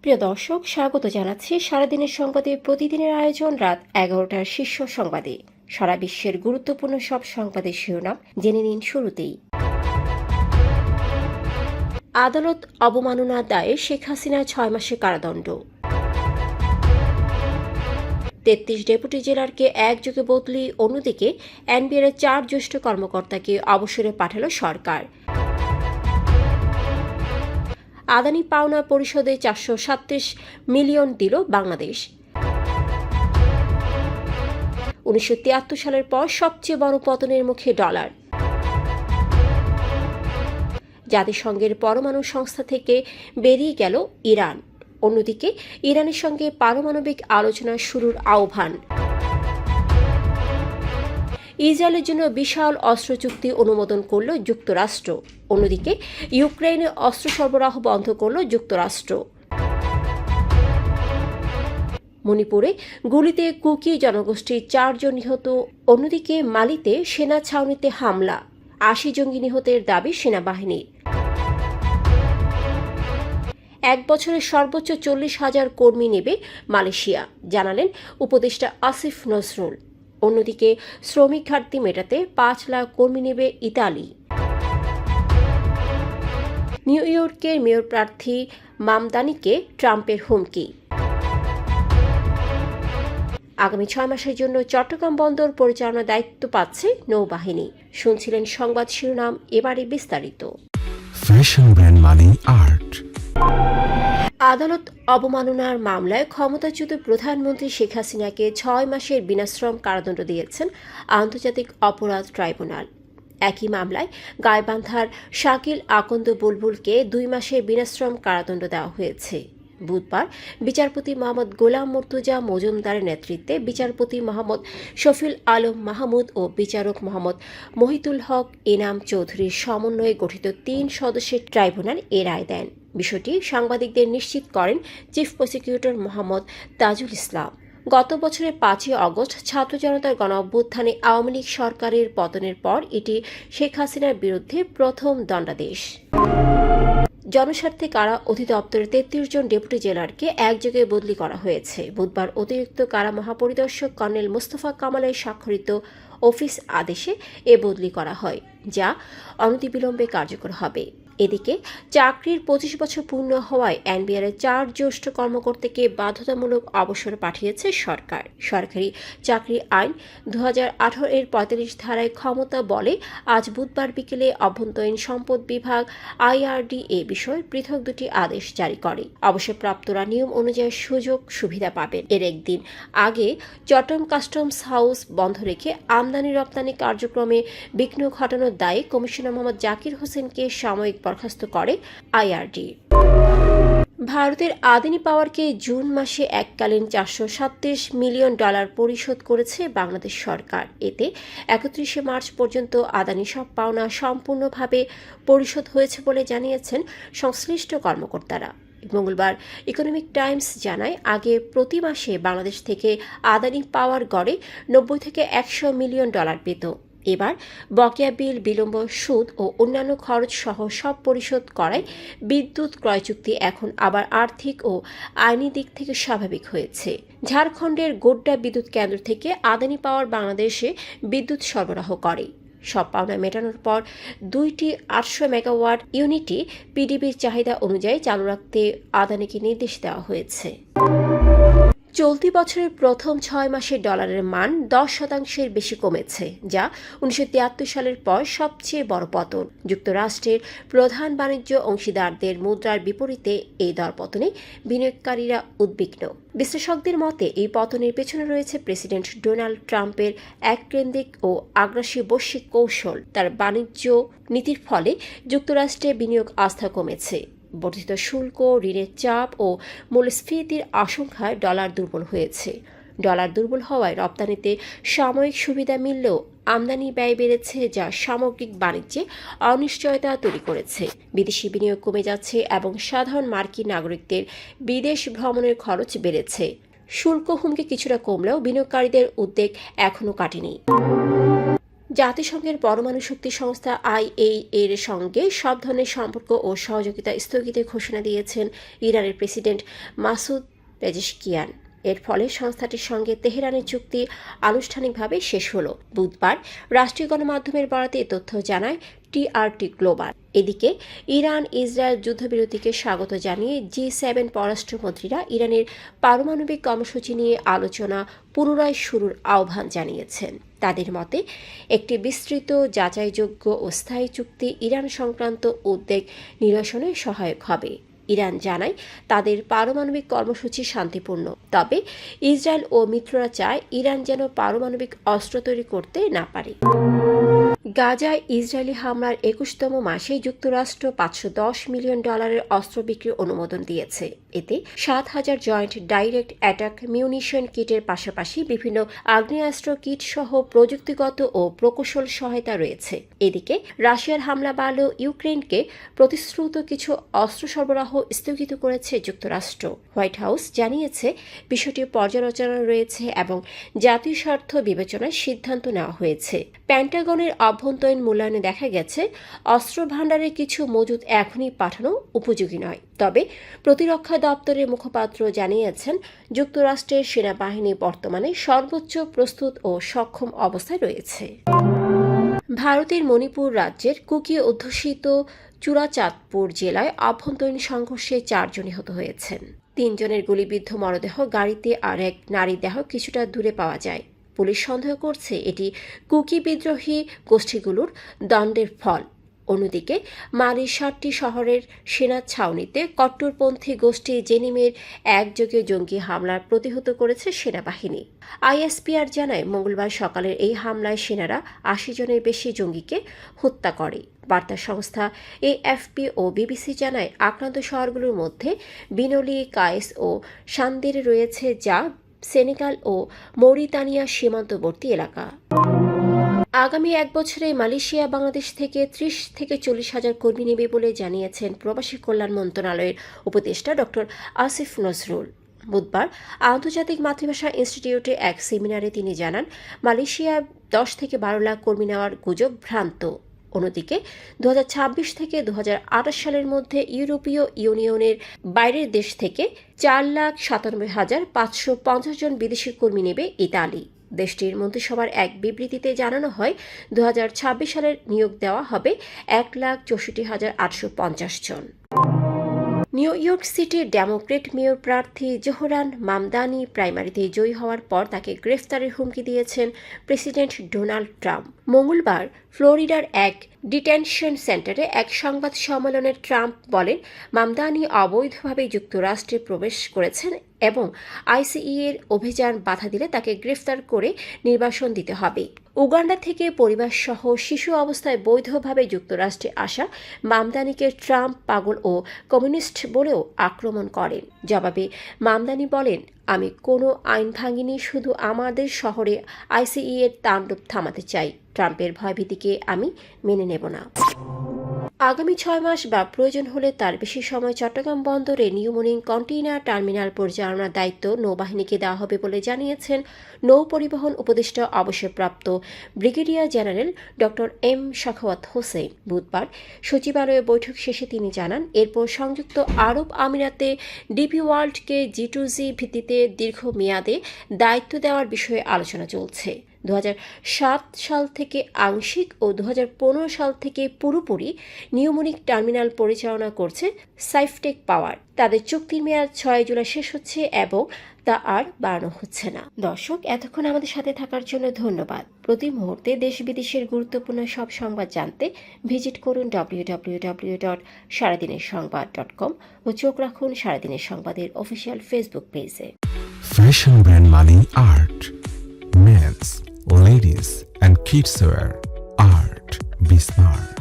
প্রিয় দর্শক, স্বাগত জানাচ্ছি সারাদিনের সংবাদে প্রতিদিনের আয়োজন রাত 11টার শীর্ষ সংবাদে। সারা বিশ্বের গুরুত্বপূর্ণ সব সংবাদের শিরোনাম জেনে নিন শুরুতেই। আদালত অবমাননার দায়ে শেখ হাসিনার 6 মাসের কারাদণ্ড। 33 ডেপুটি জেলারকে একযোগে বদলি, অন্যদিকে এনবিআর 4 জ্যেষ্ঠ কর্মকর্তাকে অবসরে পাঠালো সরকার। আদানি পাওনা পরিশোধে 437 মিলিয়ন দিল বাংলাদেশ। 1973 সালের পর সবচেয়ে বড় পতনের মুখে ডলার। জাতিসংঘের পরমাণু সংস্থা থেকে বেরিয়ে গেল ইরান। অন্যদিকে ইরানের সঙ্গে পারমাণবিক আলোচনা শুরুর আহ্বান। ইসরায়েলের জন্য বিশাল অস্ত্র চুক্তি অনুমোদন করল যুক্তরাষ্ট্র। অন্যদিকে ইউক্রেনে অস্ত্র সরবরাহ বন্ধ করল যুক্তরাষ্ট্র। মণিপুরে গুলিতে কুকি জনগোষ্ঠীর 4 জন নিহত। অন্যদিকে মালিতে সেনা ছাউনিতে হামলা, 80 জঙ্গি নিহতের দাবি সেনাবাহিনীর। 1 বছরে সর্বোচ্চ 40,000 কর্মী নেবে মালয়েশিয়া, জানালেন উপদেষ্টা আসিফ নজরুল। অন্যদিকে শ্রমিক ঘাটতি মেটাতে 5 লাখ কর্মী নেবে ইতালি। নিউ ইয়র্কের মেয়র প্রার্থী মামদানিকে ট্রাম্পের হুমকি। আগামী 6 মাসের জন্য চট্টগ্রাম বন্দর পরিচালনার দায়িত্ব পাচ্ছে নৌবাহিনী। শুনছিলেন সংবাদ শিরোনাম, এবারে বিস্তারিত। ফ্যাশন ব্র্যান্ড মানে আর্ট। আদালত অবমাননার মামলায় ক্ষমতাচ্যুত প্রধানমন্ত্রী শেখ হাসিনাকে 6 মাসের বিনাশ্রম কারাদণ্ড দিয়েছেন আন্তর্জাতিক অপরাধ ট্রাইব্যুনাল। একই মামলায় গাইবান্ধার শাকিল আকন্দ বুলবুলকে 2 মাসের বিনাশ্রম কারাদণ্ড দেওয়া হয়েছে। বুধবার বিচারপতি মোহাম্মদ গোলাম মুর্তুজা মজুমদারের নেতৃত্বে বিচারপতি মোহাম্মদ শফিল আলম মাহমুদ ও বিচারক মোহাম্মদ মহিতুল হক এনাম চৌধুরীর সমন্বয়ে গঠিত 3 সদস্যের ট্রাইব্যুনাল এ রায় দেন। বিষয়টি সাংবাদিকদের নিশ্চিত করেন চিফ প্রসিকিউটর মোহাম্মদ তাজুল ইসলাম। গত বছরের 5 আগস্ট ছাত্র জনতার গণঅভ্যুত্থানে আওয়ামী লীগ সরকারের পতনের পর এটি শেখ হাসিনার বিরুদ্ধে প্রথম দণ্ডাদেশ। জনস্বার্থে কারা অধিদপ্তরের 33 জন ডেপুটি জেলারকে একযোগে বদলি করা হয়েছে। বুধবার অতিরিক্ত কারা মহাপরিদর্শক কর্নেল মোস্তফা কামালের স্বাক্ষরিত অফিস আদেশে এ বদলি করা হয়, যা অনতিবিলম্বে কার্যকর হবে। এদিকে চাকরির 25 বছর পূর্ণ হওয়ায় এনবিআর 4 জ্যেষ্ঠ কর্মকর্তাকে বাধ্যতামূলক অবসরে পাঠিয়েছে সরকার। সরকারি চাকরি আইন 2018 এর 45 ধারায় ক্ষমতা বলে আজ বুধবার বিকেলে অভ্যন্তরীণ সম্পদ বিভাগ আইআরডি এ বিষয়ে পৃথক 2টি আদেশ জারি করে। অবসরপ্রাপ্তরা নিয়ম অনুযায়ী সুযোগ সুবিধা পাবেন। এর একদিন আগে চট্টগ্রাম কাস্টমস হাউস বন্ধ রেখে আমদানি রপ্তানি কার্যক্রমে বিঘ্ন ঘটানোর দায়ে কমিশনার মোহাম্মদ জাকির হোসেনকে সাময়িক বরখাস্ত করে আইআরডি। ভারতের আদানি পাওয়ারকে জুন মাসে এককালীন 437 মিলিয়ন ডলার পরিশোধ করেছে বাংলাদেশ সরকার। এতে 31 মার্চ পর্যন্ত আদানি সব পাওনা সম্পূর্ণভাবে পরিশোধ হয়েছে বলে জানিয়েছেন সংশ্লিষ্ট কর্মকর্তারা। মঙ্গলবার ইকোনমিক টাইমস জানায়, আগে প্রতি মাসে বাংলাদেশ থেকে আদানি পাওয়ার গড়ে 90 থেকে 100 মিলিয়ন ডলার পেত। এবার বকেয়া বিল, বিলম্ব, সুদ ও অন্যান্য খরচ সহ সব পরিশোধ করায় বিদ্যুৎ ক্রয় চুক্তি এখন আবার আর্থিক ও আইনি দিক থেকে স্বাভাবিক হয়েছে। ঝাড়খণ্ডের গোড্ডা বিদ্যুৎ কেন্দ্র থেকে আদানি পাওয়ার বাংলাদেশে বিদ্যুৎ সরবরাহ করে। সব পাওনা মেটানোর পর 2টি 800 মেগাওয়াট ইউনিটই পিডিবির চাহিদা অনুযায়ী চালু রাখতে আদানিকে নির্দেশ দেওয়া হয়েছে। চলতি বছরের প্রথম 6 মাসে ডলারের মান 10% বেশি কমেছে, যা 1973 সালের পর সবচেয়ে বড় পতন। যুক্তরাষ্ট্রের প্রধান বাণিজ্য অংশীদারদের মুদ্রার বিপরীতে এই দরপতনে বিনিয়োগকারীরা উদ্বিগ্ন। বিশ্লেষকদের মতে এই পতনের পেছনে রয়েছে প্রেসিডেন্ট ডোনাল্ড ট্রাম্পের এককেন্দ্রিক ও আগ্রাসী বৈশ্বিক কৌশল। তার বাণিজ্য নীতির ফলে যুক্তরাষ্ট্রে বিনিয়োগ আস্থা কমেছে। বর্ধিত শুল্ক, ঋণের চাপ ও মূল্যস্ফীতির আশঙ্কায় ডলার দুর্বল হয়েছে। ডলার দুর্বল হওয়ায় রপ্তানিতে সাময়িক সুবিধা মিললেও আমদানি ব্যয় বেড়েছে, যা সামগ্রিক বাণিজ্যে অনিশ্চয়তা তৈরি করেছে। বিদেশি বিনিয়োগ কমে যাচ্ছে এবং সাধারণ মার্কিন নাগরিকদের বিদেশ ভ্রমণের খরচ বেড়েছে। শুল্ক হুমকি কিছুটা কমলেও বিনিয়োগকারীদের উদ্বেগ এখনও কাটেনি। জাতিসংঘের পরমাণু শক্তি সংস্থা IAEA এর সঙ্গে সব ধরনের সম্পর্ক ও সহযোগিতা স্থগিতের ঘোষণা দিয়েছেন ইরানের প্রেসিডেন্ট মাসুদ পেজেশকিয়ান। এর ফলে সংস্থাটির সঙ্গে তেহরানের চুক্তি আনুষ্ঠানিকভাবে শেষ হলো। বুধবার রাষ্ট্রীয় গণমাধ্যমের বরাতে এ তথ্য জানায় TRT গ্লোবাল। এদিকে ইরান ইসরায়েল যুদ্ধবিরতিকে স্বাগত জানিয়ে G7 পররাষ্ট্রমন্ত্রীরা ইরানের পারমাণবিক কর্মসূচি নিয়ে আলোচনা পুনরায় শুরুর আহ্বান জানিয়েছেন। তাদের মতে একটি বিস্তৃত যাচাইযোগ্য ও স্থায়ী চুক্তি ইরান সংক্রান্ত উদ্বেগ নিরসনে সহায়ক হবে। ইরান জানায় তাদের পারমাণবিক কর্মসূচি শান্তিপূর্ণ, তবে ইসরায়েল ও মিত্ররা চায় ইরান যেন পারমাণবিক অস্ত্র তৈরি করতে না পারে। গাজায় ইসরায়েলি হামলার 21তম মাসে যুক্তরাষ্ট্র $510 মিলিয়ন অস্ত্র বিক্রির অনুমোদন দিয়েছে। এতে 7,000 জয়েন্ট ডাইরেক্ট অ্যাটাক মিউনিশন কিটের পাশাপাশি বিভিন্ন আগ্নেয়াস্ত্র কিট সহ প্রযুক্তিগত ও প্রকৌশল সহায়তা রয়েছে। এদিকে রাশিয়ার হামলা বাড়লেও ইউক্রেনকে প্রতিশ্রুত কিছু অস্ত্র সরবরাহ স্থগিত করেছে যুক্তরাষ্ট্র। হোয়াইট হাউস জানিয়েছে বিষয়টি পর্যালোচনা রয়েছে এবং জাতীয় স্বার্থ বিবেচনায় সিদ্ধান্ত নেওয়া হয়েছে। পেন্টাগনের অভ্যন্তরীণ মূল্যায়নে দেখা গেছে অস্ত্র ভাণ্ডারের কিছু মজুদ এখনই পাঠানো উপযোগী নয়। তবে প্রতিরক্ষা দপ্তরের মুখপাত্র জানিয়েছেন যুক্তরাষ্ট্রের সেনাবাহিনী বর্তমানে সর্বোচ্চ প্রস্তুত ও সক্ষম অবস্থায় রয়েছে। ভারতের মণিপুর রাজ্যের কুকি অধ্যুষিত চূড়াচাঁদপুর জেলায় অভ্যন্তরীণ সংঘর্ষে 4 জন নিহত হয়েছেন। 3 জনের গুলিবিদ্ধ মরদেহ গাড়িতে আর এক নারীর দেহ কিছুটা দূরে পাওয়া যায়। পুলিশ সন্দেহ করছে এটি কুকি বিদ্রোহী গোষ্ঠীগুলোর দণ্ডের ফল। অন্যদিকে মালির 7টি শহরের সেনা ছাউনিতে কট্টরপন্থী গোষ্ঠী জেনিমের একযোগে জঙ্গি হামলার প্রতিহত করেছে সেনাবাহিনী। ISPR জানায় মঙ্গলবার সকালের এই হামলায় সেনারা 80 জনের বেশি জঙ্গিকে হত্যা করে। বার্তা সংস্থা AFP ও BBC জানায় আক্রান্ত শহরগুলোর মধ্যে বিনলি, কায়েস ও সান্দিরে রয়েছে, যা সেনেগাল ও মৌরিতানিয়া সীমান্তবর্তী এলাকা। আগামী 1 বছরে মালয়েশিয়া বাংলাদেশ থেকে 30 থেকে 40 হাজার কর্মী নেবে বলে জানিয়েছেন প্রবাসী কল্যাণ মন্ত্রণালয়ের উপদেষ্টা ডক্টর আসিফ নজরুল। বুধবার আন্তর্জাতিক মাতৃভাষা ইনস্টিটিউটে এক সেমিনারে তিনি জানান, মালয়েশিয়ায় 10 থেকে 12 লাখ কর্মী নেওয়ার গুজব ভ্রান্ত। অন্যদিকে 2026 থেকে 2028 সালের মধ্যে ইউরোপীয় ইউনিয়নের বাইরের দেশ থেকে 4,97,550 জন বিদেশি কর্মী নেবে ইতালি। দেশটির মন্ত্রিসভার এক বিবৃতিতে জানানো হয় 2026 সালের নিয়োগ দেওয়া হবে 1,64,850 জন। নিউ ইয়র্ক সিটির ডেমোক্রেট মেয়র প্রার্থী জোহরান মামদানি প্রাইমারিতে জয়ী হওয়ার পর তাকে গ্রেফতারের হুমকি দিয়েছেন প্রেসিডেন্ট ডোনাল্ড ট্রাম্প। মঙ্গলবার ফ্লোরিডার এক ডিটেনশন সেন্টারে এক সংবাদ সম্মেলনে ট্রাম্প বলেন, মামদানি অবৈধভাবে যুক্তরাষ্ট্রে প্রবেশ করেছেন এবং ICE এর অভিযান বাধা দিলে তাকে গ্রেফতার করে নির্বাসন দিতে হবে। উগান্ডা থেকে পরিবারসহ শিশু অবস্থায় বৈধভাবে যুক্তরাষ্ট্রে আসা মামদানিকে ট্রাম্প পাগল ও কমিউনিস্ট বলেও আক্রমণ করেন। জবাবে মামদানি বলেন, আমি কোনো আইন ভাঙিনি, শুধু আমাদের শহরে ICE এর তাণ্ডব থামাতে চাই। ট্রাম্পের ভয়ভীতিকে আমি মেনে নেব না। আগামী 6 মাস বা প্রয়োজন হলে তার বেশি সময় চট্টগ্রাম বন্দরে নিউমোনিং কন্টেইনার টার্মিনাল পরিচালনার দায়িত্ব নৌবাহিনীকে দেওয়া হবে বলে জানিয়েছেন নৌ পরিবহন উপদেষ্টা অবসরপ্রাপ্ত brigadier general doctor M Sakhawat Hossain. বুধবার সচিবালয়ে বৈঠক শেষে তিনি জানান, এরপর সংযুক্ত আরব আমিরাতে ডিপি ওয়ার্ল্ডকে G2G ভিত্তিতে দীর্ঘমেয়াদে দায়িত্ব দেওয়ার বিষয়ে আলোচনা চলছে। 2007 সাল থেকে আংশিক ও 2015 সাল থেকে পুরোপুরি নিউমোনিক টার্মিনাল পরিচালনা করছে সাইফটেক পাওয়ার। তাদের চুক্তির মেয়াদ 6 জুলাই শেষ হচ্ছে এবং তা আর বাড়ানো হচ্ছে না। দর্শক, এতক্ষণ আমাদের সাথে থাকার জন্য ধন্যবাদ। প্রতি মুহূর্তে দেশ বিদেশের গুরুত্বপূর্ণ সব সংবাদ জানতে ভিজিট করুন www.সারাদিনেরসংবাদ.com ও চোখ রাখুন সারাদিনের সংবাদের অফিসিয়াল ফেসবুক পেজে। Fashion brand money art. Men's, ladies and kids wear. Art. Be smart.